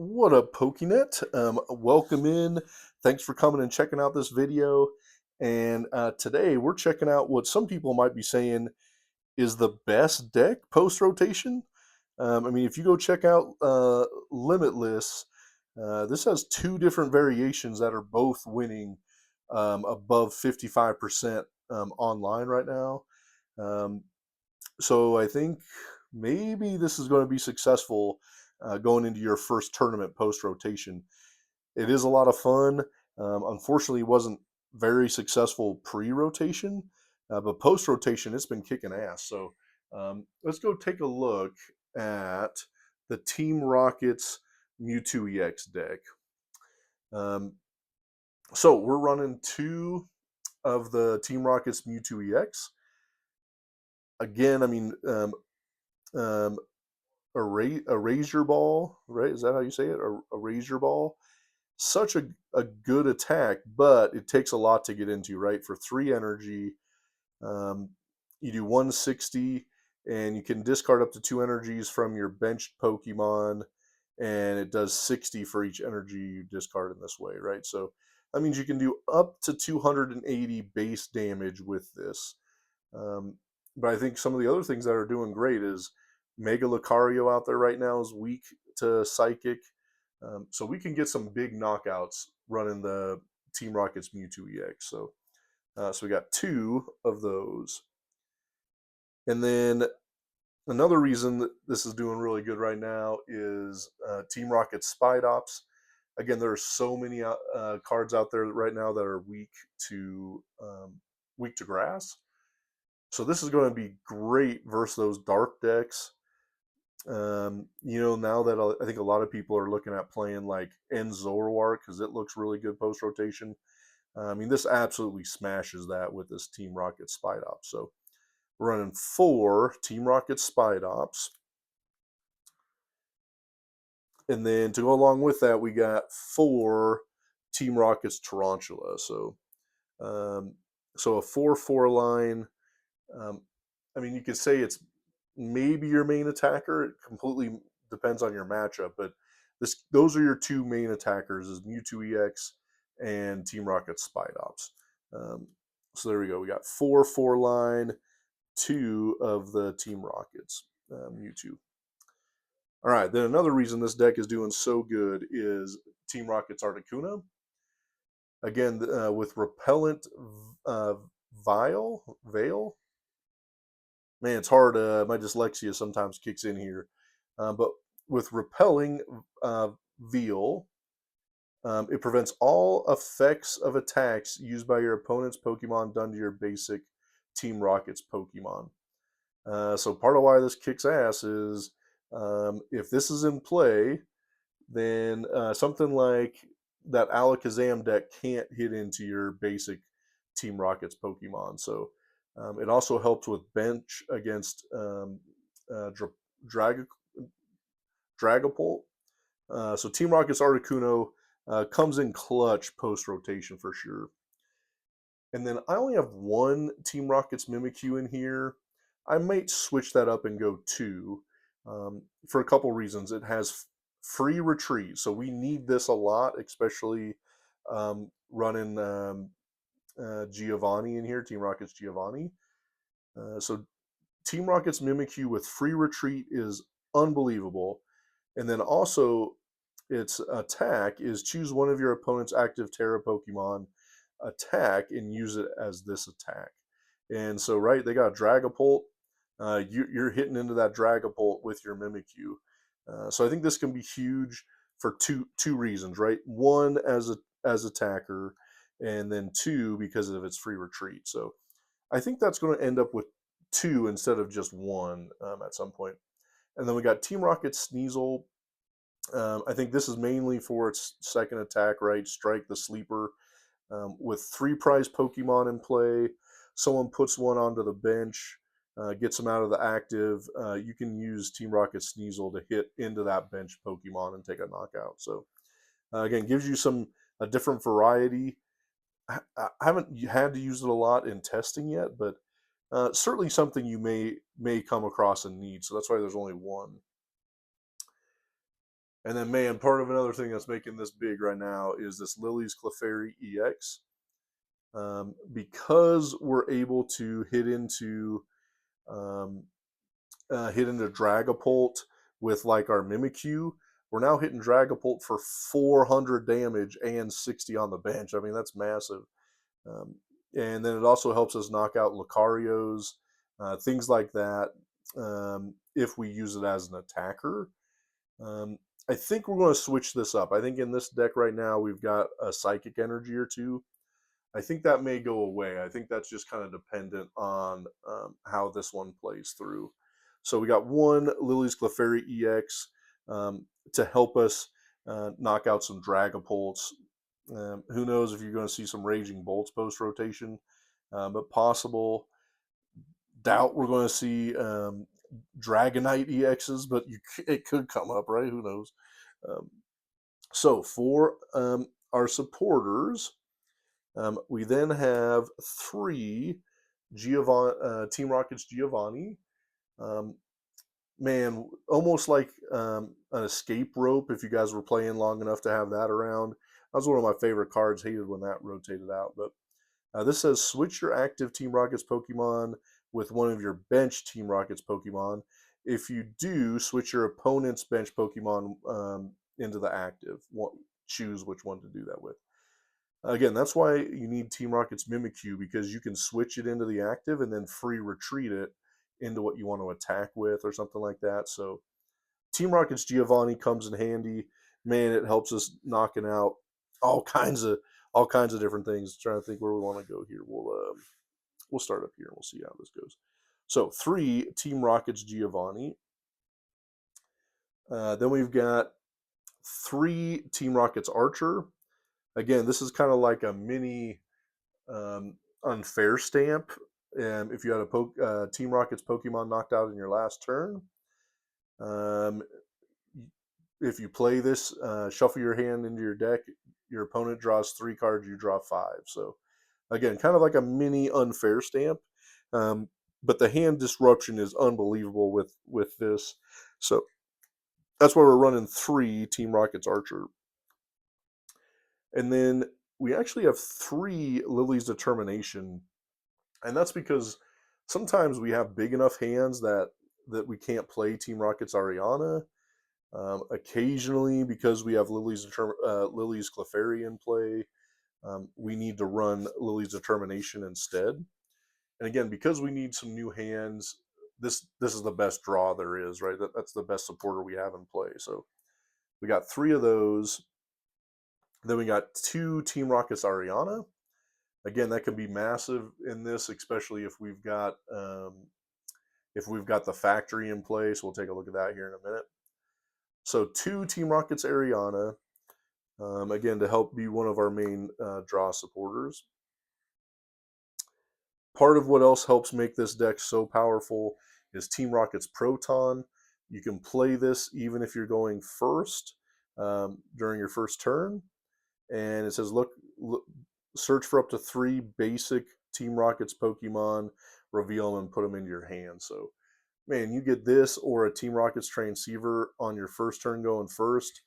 What up, Pokenet? Welcome in. Thanks for coming and checking out this video. And today we're checking out what some people might be saying is the best deck post rotation. I mean, if you go check out Limitless, this has two different variations that are both winning above 55% online right now. Um, so I think maybe this is going to be successful going into your first tournament post rotation. It is a lot of fun. Unfortunately, it wasn't very successful pre rotation, but post rotation, it's been kicking ass. So let's go take a look at the Team Rockets Mewtwo EX deck. Um, so we're running two of the Team Rockets Mewtwo EX. Again, I mean, um, a razor ball, right? Is that how you say it? A razor ball. Such a good attack, but it takes a lot to get into, right? For 3 energy, um, you do 160, and you can discard up to 2 energies from your benched Pokemon, and it does 60 for each energy you discard in this way, right? So that means you can do up to 280 base damage with this. Um, but I think some of the other things that are doing great is Mega Lucario out there right now is weak to Psychic. So we can get some big knockouts running the Team Rockets Mewtwo EX. So we got 2 of those. And then another reason that this is doing really good right now is Team Rocket's Spidops. Again, there are so many cards out there right now that are weak to grass. So this is going to be great versus those dark decks. Now that I think a lot of people are looking at playing like Zoroark because it looks really good post rotation. I mean, this absolutely smashes that with this Team Rocket Spidops. So we're running 4 Team Rocket Spidops. And then to go along with that, we got 4 Team Rockets Tarountula. Um, so a 4/4 line. Um, I mean, you could say it's maybe your main attacker. It completely depends on your matchup, but those are your 2 main attackers: is Mewtwo EX and Team Rocket Spidops. So there we go. We got 4/4 line, 2 of the Team Rockets Mewtwo. All right. Then another reason this deck is doing so good is Team Rocket's Articuno. Again, with Repellent uh, Veil. Man, it's hard. My dyslexia sometimes kicks in here. But with Repelling Veal, it prevents all effects of attacks used by your opponent's Pokemon done to your basic Team Rockets Pokemon. So part of why this kicks ass is if this is in play, then something like that Alakazam deck can't hit into your basic Team Rockets Pokemon. So it also helps with bench against Drag- Dragapult. So Team Rockets Articuno comes in clutch post rotation for sure. And then I only have 1 Team Rockets Mimikyu in here. I might switch that up and go 2 for a couple reasons. It has free retreat, so we need this a lot, especially running Giovanni in here, Team Rockets Giovanni. So Team Rocket's Mimikyu with free retreat is unbelievable. And then also, its attack is choose one of your opponent's active Terra Pokemon, attack, and use it as this attack. And so, right, they got Dragapult. You're hitting into that Dragapult with your Mimikyu. So I think this can be huge for two reasons, right? One, as attacker, and then 2 because of its free retreat. So I think that's going to end up with 2 instead of just 1 at some point. And then we got Team Rocket Sneasel. I think this is mainly for its second attack, right? Strike the sleeper. With 3 prize Pokemon in play, someone puts one onto the bench, gets them out of the active. You can use Team Rocket Sneasel to hit into that bench Pokemon and take a knockout. So again, gives you a different variety. I haven't had to use it a lot in testing yet, but certainly something you may come across and need. So that's why there's only 1. And then, man, part of another thing that's making this big right now is this Lillie's Clefairy EX. Because we're able to um, hit into Dragapult with like our Mimikyu, we're now hitting Dragapult for 400 damage and 60 on the bench. I mean, that's massive. Um, and then it also helps us knock out Lucarios, things like that, if we use it as an attacker. I think we're going to switch this up. I think in this deck right now, we've got a Psychic Energy or two. I think that may go away. I think that's just kind of dependent on how this one plays through. So we got one Lillie's Clefairy EX to help us knock out some Dragapults. Who knows if you're going to see some Raging Bolts post rotation, but possible. Doubt we're going to see Dragonite EXs, but it could come up, right? Who knows? So for our supporters, we then have 3 Team Rocket's Giovanni. Man, almost like an escape rope if you guys were playing long enough to have that around. That was one of my favorite cards. Hated when that rotated out. But this says switch your active Team Rockets Pokemon with one of your bench Team Rockets Pokemon. If you do, switch your opponent's bench Pokemon into the active. Choose which one to do that with. Again, that's why you need Team Rocket's Mimikyu, because you can switch it into the active and then free retreat it into what you want to attack with or something like that. So Team Rocket's Giovanni comes in handy. Man, it helps us knocking out all kinds of different things. Trying to think where we want to go here. We'll start up here and we'll see how this goes. So 3 Team Rocket's Giovanni. Then we've got 3 Team Rocket's Archer. Again, this is kind of like a mini unfair stamp. If you had a Team Rocket's Pokemon knocked out in your last turn, if you play this, shuffle your hand into your deck, your opponent draws 3 cards, you draw 5. So again, kind of like a mini unfair stamp. But the hand disruption is unbelievable with this. So that's why we're running 3 Team Rocket's Archer. And then we actually have 3 Lillie's Determination. And that's because sometimes we have big enough hands that we can't play Team Rocket's Ariana. Occasionally, because we have Lillie's Clefairy in play, we need to run Lillie's Determination instead. And again, because we need some new hands, this is the best draw there is, right? That's the best supporter we have in play. So we got 3 of those. Then we got 2 Team Rocket's Ariana. Again, that can be massive in this, especially if we've got the factory in place. We'll take a look at that here in a minute. So 2 Team Rocket's Ariana, again, to help be one of our main draw supporters. Part of what else helps make this deck so powerful is Team Rocket's Proton. You can play this even if you're going first during your first turn. And it says, look, search for up to 3 basic Team Rocket's Pokemon, reveal them, and put them into your hand. So, man, you get this or a Team Rocket's Transceiver on your first turn going first,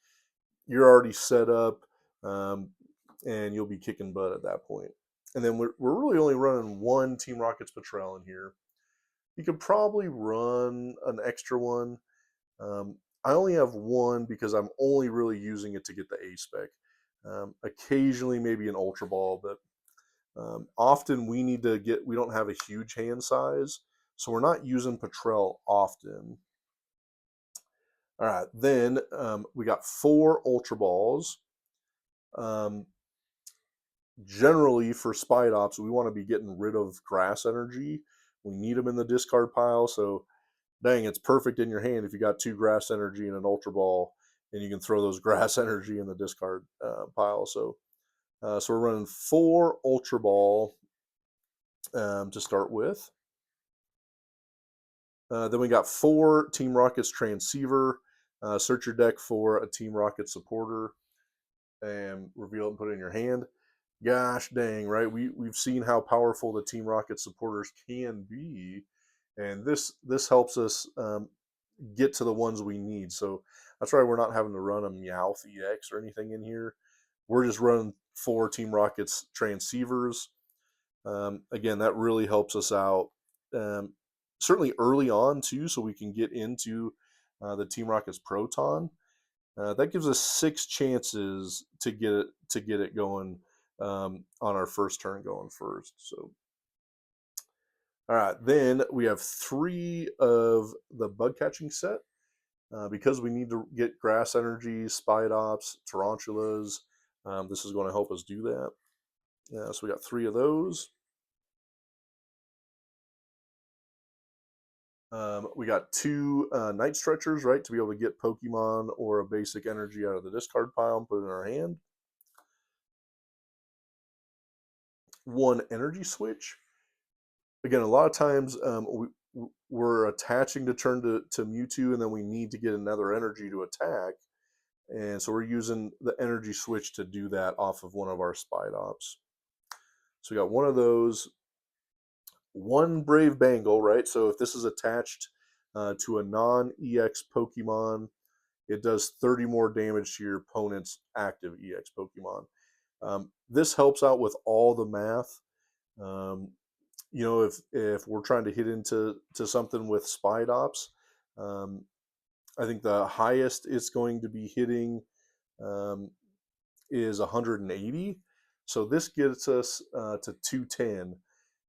you're already set up, and you'll be kicking butt at that point. And then we're really only running 1 Team Rocket's Petrel in here. You could probably run an extra one. I only have 1 because I'm only really using it to get the A-Spec. Occasionally maybe an Ultra Ball, but often we don't have a huge hand size, so we're not using Petrel often. All right, then we got 4 Ultra Balls. Generally for Spidops, we want to be getting rid of Grass Energy. We need them in the discard pile, so dang, it's perfect in your hand if you got 2 Grass Energy and an Ultra Ball, and you can throw those Grass Energy in the discard pile. So we're running 4 Ultra Ball to start with. Then we got 4 Team Rocket's Transceiver. Search your deck for a Team Rocket supporter and reveal it and put it in your hand. Gosh dang, right? We've seen how powerful the Team Rocket supporters can be, and this helps us get to the ones we need. So That's why we're not having to run a Meowth EX or anything in here. We're just running 4 Team Rocket's Transceivers. Again, that really helps us out, certainly early on too, so we can get into the Team Rocket's Proton. That gives us 6 chances to get it going on our first turn going first. So, all right, then we have 3 of the bug catching set because we need to get grass energy, Spidops, Tarountulas. This is going to help us do that. So we got 3 of those. We got 2 Night Stretchers, right, to be able to get Pokemon or a basic energy out of the discard pile and put it in our hand. 1 Energy Switch. Again, a lot of times we're attaching to turn to Mewtwo, and then we need to get another energy to attack. And so we're using the Energy Switch to do that off of one of our Spidops. So we got 1 of those. 1 Brave Bangle, right? So if this is attached to a non-EX Pokemon, it does 30 more damage to your opponent's active EX Pokemon. This helps out with all the math. You know, if we're trying to hit into something with Spidops, I think the highest it's going to be hitting is 180. So this gets us to 210.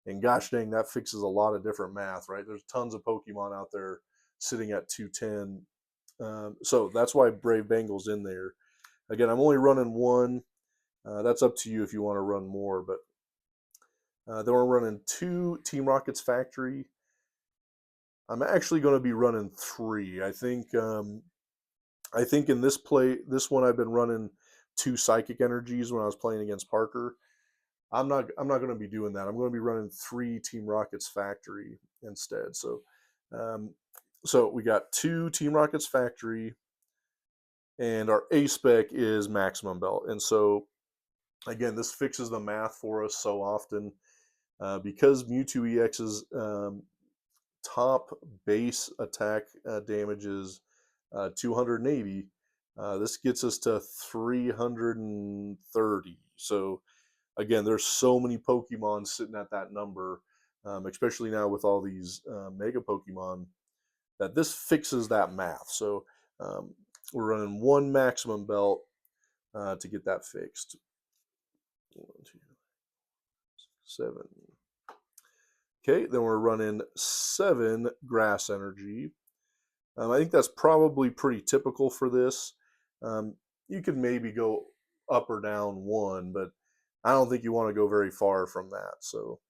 And gosh dang, that fixes a lot of different math, right? There's tons of Pokemon out there sitting at 210. So that's why Brave Bangle's in there. Again, I'm only running 1. That's up to you if you want to run more. But then we're running 2 Team Rocket's Factory. I'm actually going to be running 3. I think in this one I've been running 2 Psychic Energies when I was playing against Parker. I'm not going to be doing that. I'm going to be running 3 Team Rocket's Factory instead. So so we got 2 Team Rocket's Factory, and our A spec is Maximum Belt. And so again, this fixes the math for us so often because Mewtwo EX's top base attack damage is 280. This gets us to 330. So again, there's so many Pokemon sitting at that number, especially now with all these Mega Pokemon, that this fixes that math. So we're running 1 Maximum Belt to get that fixed. 1, 2, 7. Okay, then we're running 7 Grass Energy. I think that's probably pretty typical for this. You could maybe go up or down 1, but I don't think you want to go very far from that. So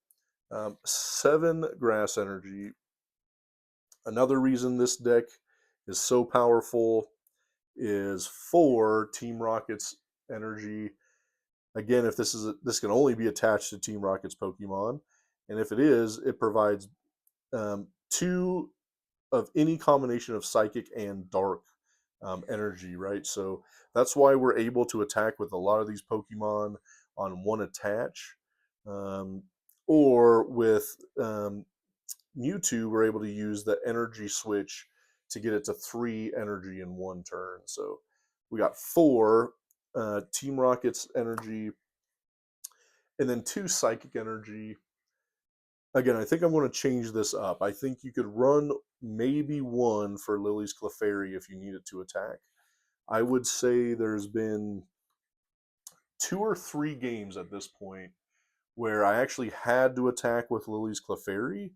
7 Grass Energy. Another reason this deck is so powerful is 4 Team Rocket's Energy. Again, if this can only be attached to Team Rocket's Pokemon, and if it is, it provides 2 of any combination of Psychic and Dark energy, right? So that's why we're able to attack with a lot of these Pokemon on 1 attach, or with Mewtwo, we're able to use the energy switch to get it to 3 energy in 1 turn. So we got 4 Team Rocket's energy, and then 2 Psychic energy. Again, I think I'm going to change this up. I think you could run maybe 1 for Lillie's Clefairy if you need it to attack. I would say there's been 2 or 3 games at this point where I actually had to attack with Lillie's Clefairy,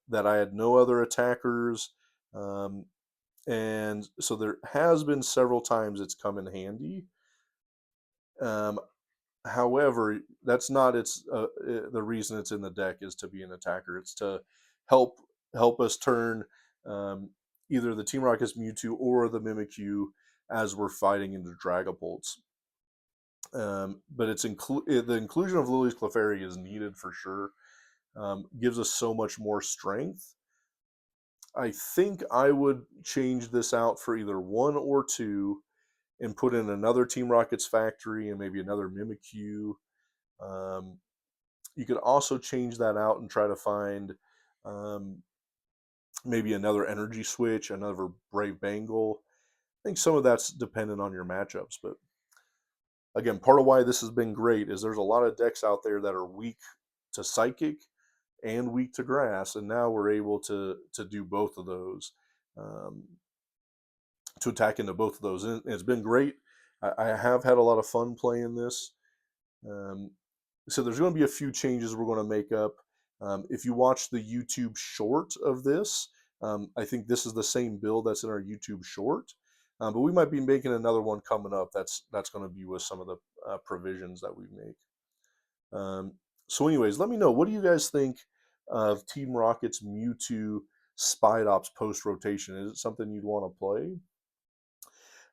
that I had no other attackers. And so there has been several times it's come in handy. However, that's not the reason it's in the deck is to be an attacker. It's to help us turn either the Team Rocket's Mewtwo or the Mimikyu as we're fighting into Dragapults. But it's the inclusion of Lillie's Clefairy is needed for sure. Gives us so much more strength. I think I would change this out for either 1 or 2 and put in another Team Rocket's Factory and maybe another Mimikyu. You could also change that out and try to find maybe another energy switch, another Brave Bangle. I think some of that's dependent on your matchups, but again, part of why this has been great is there's a lot of decks out there that are weak to Psychic and weak to Grass, and now we're able to do both of those, um, to attack into both of those, and it's been great. I have had a lot of fun playing this. Um, so there's going to be a few changes we're going to make up. If you watch the YouTube short of this, I think this is the same build that's in our YouTube short, but we might be making another one coming up. That's going to be with some of the provisions that we make. Um, so, anyways, let me know, what do you guys think of Team Rocket's Mewtwo Spidops post rotation? Is it something you'd want to play?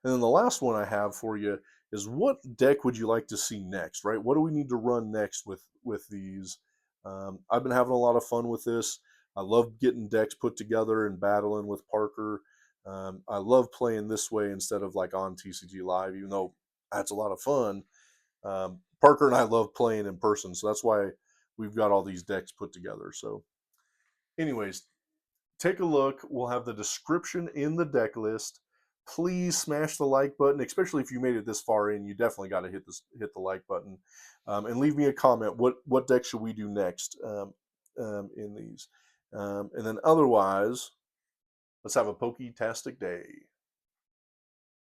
And then the last one I have for you is, what deck would you like to see next, right? What do we need to run next with these? I've been having a lot of fun with this. I love getting decks put together and battling with Parker. I love playing this way instead of like on TCG Live, even though that's a lot of fun. Parker and I love playing in person, so that's why we've got all these decks put together. So, anyways, take a look. We'll have the description in the deck list. Please smash the like button, especially if you made it this far in. You definitely got to hit the like button, and leave me a comment. What deck should we do next in these? And then otherwise, let's have a Poketastic day.